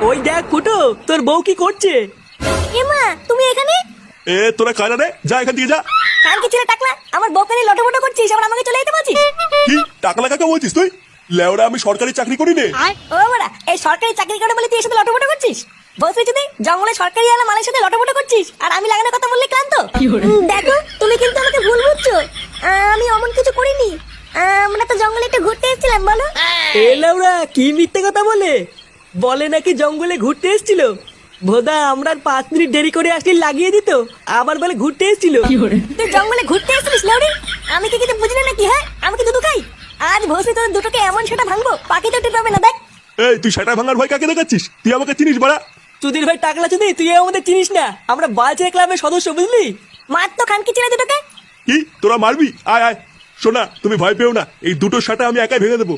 ওই দেখ ফুটো, তোর বউ কি করছে? এমা তুমি এখানে? এ তোরা কারা রে? যা এখান থেকে যা। কালকে ছেলে টাকলা আমার বউকে নিয়ে লটপট করছিস, আবার আমাকে চলে যেতে বলছিস? কি টাকলা কাকা বলছিস তুই? লেওড়া আমি সরকারি চাকরি করি নে। ও বড়া, এই সরকারি চাকরি করে বলে তুই এর সাথে লটপট করছিস? বলছি যদি জঙ্গলে সরকারি আলা মালের সাথে লটপট করছিস আর আমি লাগানোর কথা বললে ক্লান্ত। দেখো তুমি কিন্তু আমাকে ভুল বুঝছো, আমি অমন কিছু করিনি। আমরা তো জঙ্গলে একটু ঘুরতে এসেছিলাম বলো। এ লাউরা কি মিথ্যে কথা বলে? বলে নাকি জঙ্গলে ঘুরতে এসেছিল। ভোদা আমরা আর 5 মিনিট দেরি করে আসলে লাগিয়ে দিত, আবার বলে ঘুরতে এসেছিল। তুই জঙ্গলে ঘুরতে এসেছিস লাউরি? আমি কি কিছু বুঝি না নাকি? হ্যাঁ আমি কি দুধ খাই? আজ ভোসি তোর দুটোকে এমন সেটা ভাঙবো পাখি তো টের পাবে না। দেখ এই তুই সেটা ভাঙার ভয় কাকে দেখাচ্ছিস? তুই আমাকে চিনিস বাড়া? চুদির ভাই টাকলা চুদি, তুই আমাদের চিনিস না, আমরা বালচের ক্লাবের সদস্য, বুঝলি? মার তো খানকি ছেড়ে দুটোকে। কি তোরা মারবি? আয় আয়। শোনা তুমি ভয় পেও না, এই দুটো শাটা আমি একাই ভেঙে দেবো।